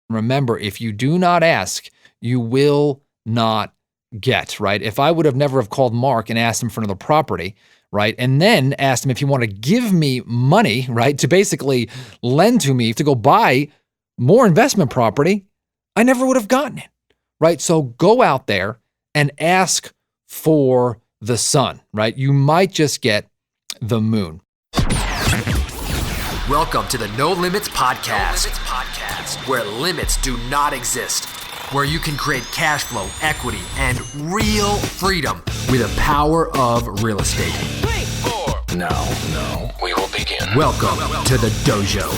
Remember, if you do not ask, you will not get, right? If I would have never have called Mark and asked him for another property, right? And then asked him if he wanted to give me money, right? To basically lend to me to go buy more investment property, I never would have gotten it, right? So go out there and ask for the sun, right? You might just get the moon. Welcome to the No Limits Podcast, where limits do not exist, where you can create cash flow, equity, and real freedom with the power of real estate. 3, 4. Now, we will begin. Welcome to the dojo.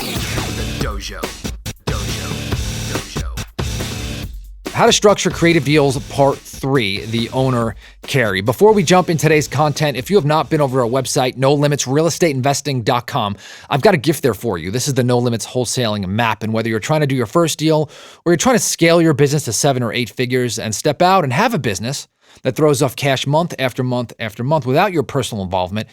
The dojo. How to Structure Creative Deals, Part 3, the owner carry. Before we jump in today's content, if you have not been over our website, nolimitsrealestateinvesting.com, I've got a gift there for you. This is the No Limits wholesaling map. And whether you're trying to do your first deal or you're trying to scale your business to 7 or 8 figures and step out and have a business that throws off cash month after month after month without your personal involvement,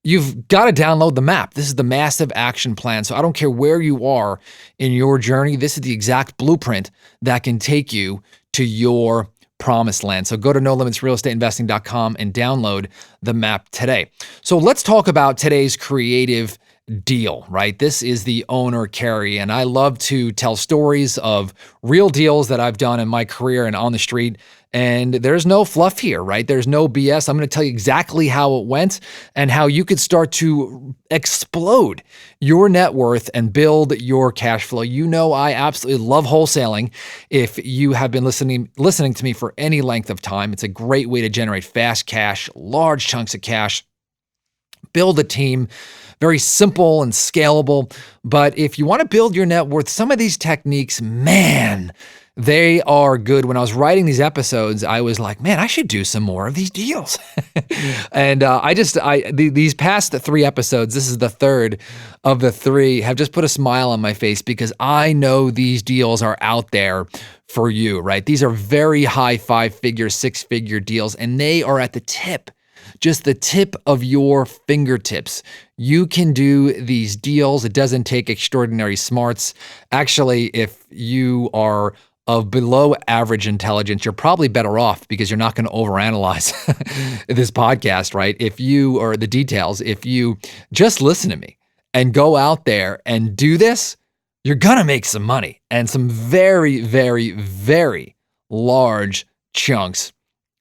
you've got to download the map. This is the massive action plan. So I don't care where you are in your journey. This is the exact blueprint that can take you to your promised land. So go to nolimitsrealestateinvesting.com and download the map today. So let's talk about today's creative deal, right? This is the owner carry. And I love to tell stories of real deals that I've done in my career and on the street. And there's no fluff here, right? There's no BS. I'm going to tell you exactly how it went and how you could start to explode your net worth and build your cash flow. You know, I absolutely love wholesaling. If you have been listening to me for any length of time, it's a great way to generate fast cash, large chunks of cash, build a team. Very simple and scalable. But if you want to build your net worth, some of these techniques, man, they are good. When I was writing these episodes, I was like, man, I should do some more of these deals. And these past 3 episodes, this is the third of the 3, have just put a smile on my face because I know these deals are out there for you, right? These are very high 5-figure, 6-figure deals, and they are at the tip. Just the tip of your fingertips. You can do these deals. It doesn't take extraordinary smarts. Actually, if you are of below average intelligence, you're probably better off because you're not going to overanalyze this podcast, right? If you just listen to me and go out there and do this, you're going to make some money and some very, very, very large chunks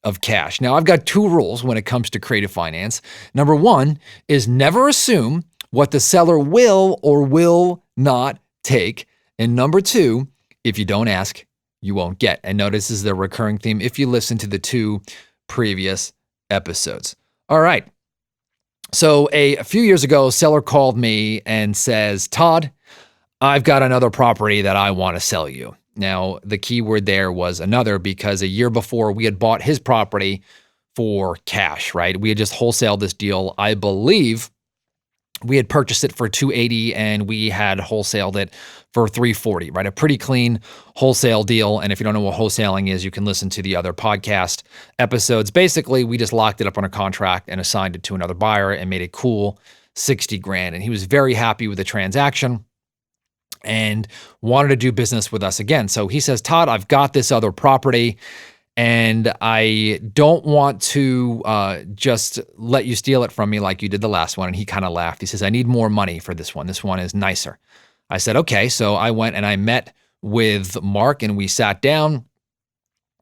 of cash. Now, I've got 2 rules when it comes to creative finance. Number 1 is never assume what the seller will or will not take. And number 2, if you don't ask, you won't get. And notice this is the recurring theme if you listen to the 2 previous episodes. All right. So a few years ago, a seller called me and says, Todd, I've got another property that I want to sell you. Now, the key word there was another because a year before we had bought his property for cash, right? We had just wholesaled this deal. I believe we had purchased it for $280 and we had wholesaled it for $340, right? A pretty clean wholesale deal. And if you don't know what wholesaling is, you can listen to the other podcast episodes. Basically, we just locked it up on a contract and assigned it to another buyer and made a cool $60,000. And he was very happy with the transaction and wanted to do business with us again. So he says, Todd, I've got this other property and I don't want to just let you steal it from me like you did the last one. And he kind of laughed. He says, I need more money for this one. This one is nicer. I said, okay. So I went and I met with Mark and we sat down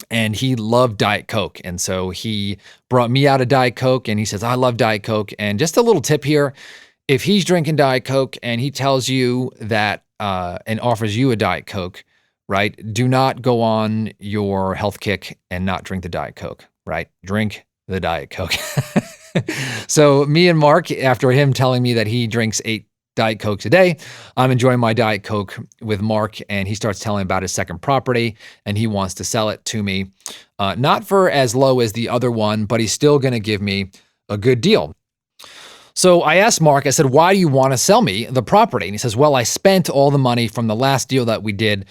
and he loved Diet Coke. And so he brought me out a Diet Coke and he says, I love Diet Coke. And just a little tip here, if he's drinking Diet Coke and he tells you that and offers you a Diet Coke, right? Do not go on your health kick and not drink the Diet Coke, right? Drink the Diet Coke. So me and Mark, after him telling me that he drinks 8 Diet Cokes a day, I'm enjoying my Diet Coke with Mark, and he starts telling about his second property, and he wants to sell it to me, not for as low as the other one, but he's still going to give me a good deal. So I asked Mark, I said, why do you want to sell me the property? And he says, well, I spent all the money from the last deal that we did.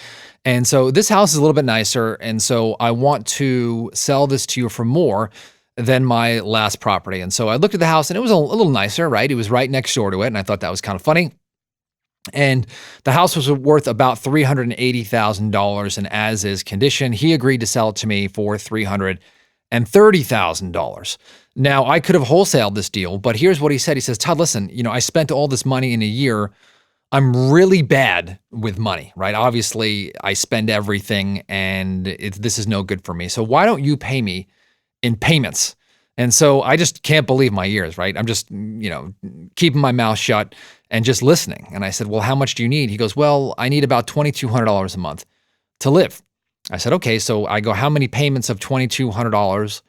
And so this house is a little bit nicer. And so I want to sell this to you for more than my last property. And so I looked at the house and it was a little nicer, right? It was right next door to it. And I thought that was kind of funny. And the house was worth about $380,000 in as-is condition. He agreed to sell it to me for $330,000. Now, I could have wholesaled this deal, but here's what he said. He says, Todd, listen, I spent all this money in a year. I'm really bad with money, right? Obviously, I spend everything, and this is no good for me. So why don't you pay me in payments? And so I just can't believe my ears, right? I'm just, keeping my mouth shut and just listening. And I said, well, how much do you need? He goes, well, I need about $2,200 a month to live. I said, okay. So I go, how many payments of $2,200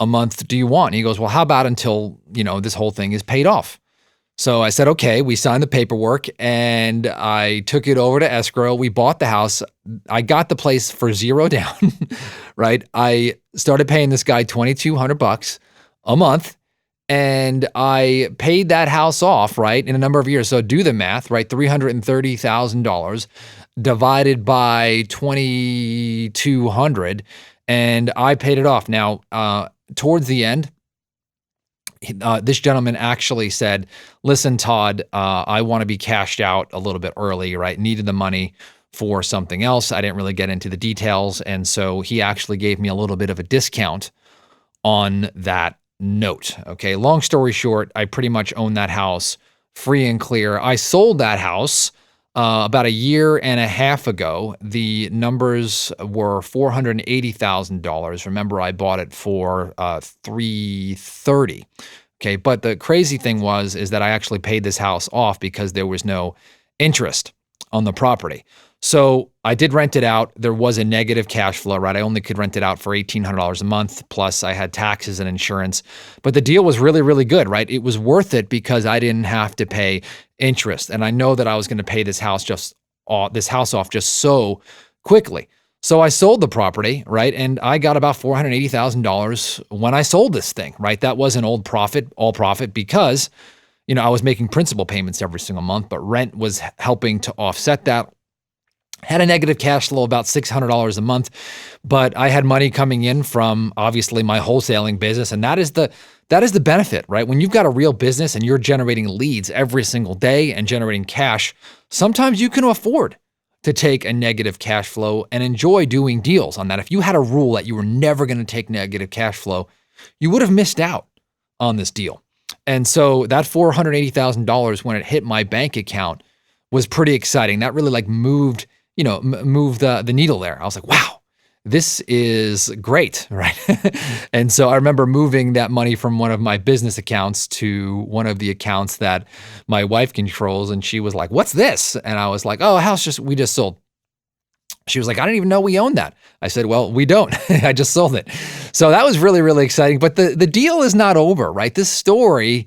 a month do you want? And he goes, well, how about until, this whole thing is paid off? So I said, okay, we signed the paperwork and I took it over to escrow. We bought the house. I got the place for $0 down, right? I started paying this guy $2,200 a month and I paid that house off, right, in a number of years. So do the math, right? $330,000 divided by 2,200 and I paid it off. Now, towards the end, this gentleman actually said, listen, Todd, I want to be cashed out a little bit early, right? Needed the money for something else. I didn't really get into the details. And so he actually gave me a little bit of a discount on that note. Okay. Long story short, I pretty much own that house free and clear. I sold that house about a year and a half ago. The numbers were $480,000. Remember, I bought it for $330,000. Okay, but the crazy thing is that I actually paid this house off because there was no interest on the property. So I did rent it out. There was a negative cash flow, right? I only could rent it out for $1,800 a month. Plus I had taxes and insurance, but the deal was really, really good, right? It was worth it because I didn't have to pay interest. And I know that I was going to pay this house off just so quickly. So I sold the property, right? And I got about $480,000 when I sold this thing, right? That wasn't all profit because, I was making principal payments every single month, but rent was helping to offset that. Had a negative cash flow about $600 a month, but I had money coming in from obviously my wholesaling business. And that is the benefit, right? When you've got a real business and you're generating leads every single day and generating cash, sometimes you can afford to take a negative cash flow and enjoy doing deals on that. If you had a rule that you were never going to take negative cash flow, you would have missed out on this deal. And so that $480,000 when it hit my bank account was pretty exciting. That really moved the needle there. I was like, wow, this is great, right? And so I remember moving that money from one of my business accounts to one of the accounts that my wife controls. And she was like, what's this? And I was like, oh, a house we just sold. She was like, I didn't even know we owned that. I said, well, we don't. I just sold it. So that was really, really exciting. But the deal is not over, right? This story,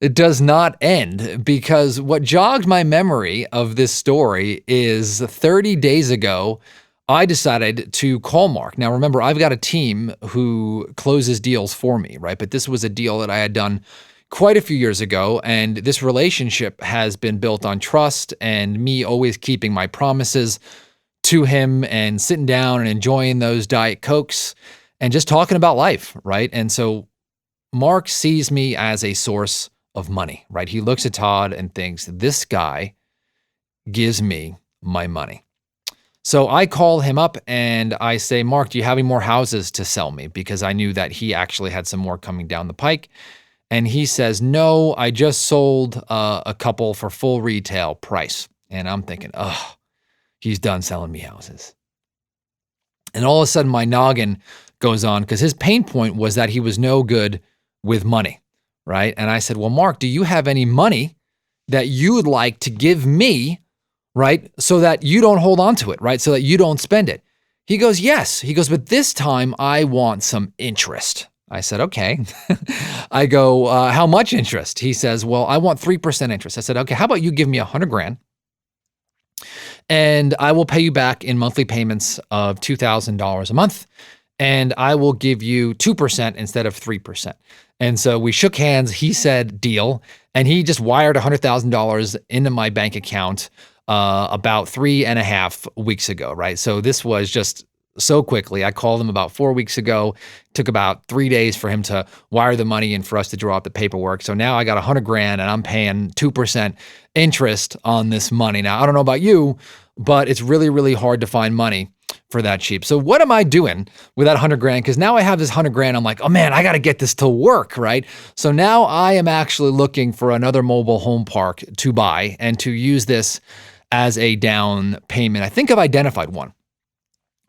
it does not end, because what jogged my memory of this story is 30 days ago, I decided to call Mark. Now, remember, I've got a team who closes deals for me, right? But this was a deal that I had done quite a few years ago. And this relationship has been built on trust and me always keeping my promises to him and sitting down and enjoying those Diet Cokes and just talking about life, right? And so Mark sees me as a source of money, right? He looks at Todd and thinks, this guy gives me my money. So I call him up and I say, Mark, do you have any more houses to sell me? Because I knew that he actually had some more coming down the pike. And he says, no, I just sold a couple for full retail price. And I'm thinking, oh, he's done selling me houses. And all of a sudden my noggin goes on, because his pain point was that he was no good with money, right? And I said, well, Mark, do you have any money that you would like to give me, right? So that you don't hold on to it, right? So that you don't spend it. He goes, yes. He goes, but this time I want some interest. I said, okay. I go, how much interest? He says, well, I want 3% interest. I said, okay, how about you give me $100,000 and I will pay you back in monthly payments of $2,000 a month. And I will give you 2% instead of 3%. And so we shook hands. He said, deal. And he just wired $100,000 into my bank account about 3.5 weeks ago, right? So this was just so quickly. I called him about 4 weeks ago. Took about 3 days for him to wire the money and for us to draw up the paperwork. So now I got $100,000 and I'm paying 2% interest on this money. Now, I don't know about you, but it's really, really hard to find money for that cheap. So what am I doing with that $100,000? Because now I have this $100,000. I'm like, oh man, I got to get this to work, right? So now I am actually looking for another mobile home park to buy and to use this as a down payment. I think I've identified one,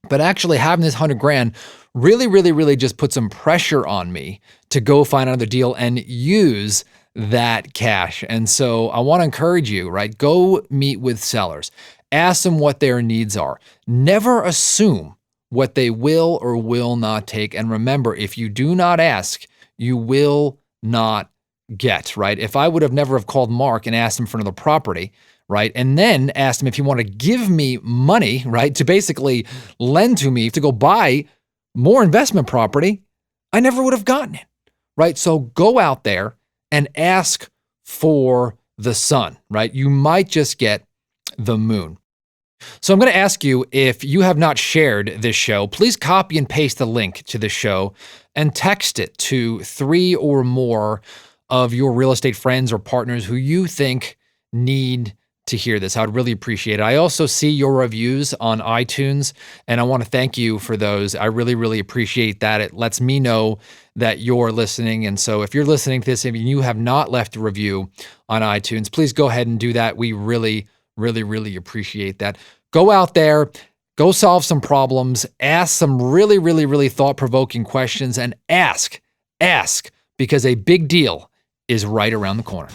but actually having this $100,000 really, really, really just put some pressure on me to go find another deal and use that cash. And so I want to encourage you, right? Go meet with sellers. Ask them what their needs are. Never assume what they will or will not take. And remember, if you do not ask, you will not get, right? If I would have never have called Mark and asked him for another property, right? And then asked him if he wanted to give me money, right? To basically lend to me to go buy more investment property, I never would have gotten it, right? So go out there and ask for the sun, right? You might just get the moon. So I'm going to ask you, if you have not shared this show, please copy and paste the link to the show and text it to 3 or more of your real estate friends or partners who you think need to hear this. I would really appreciate it. I also see your reviews on iTunes, and I want to thank you for those. I really, really appreciate that. It lets me know that you're listening. And so if you're listening to this and you have not left a review on iTunes, please go ahead and do that. We really, really, really appreciate that. Go out there, go solve some problems, ask some really, really, really thought-provoking questions, and ask, because a big deal is right around the corner.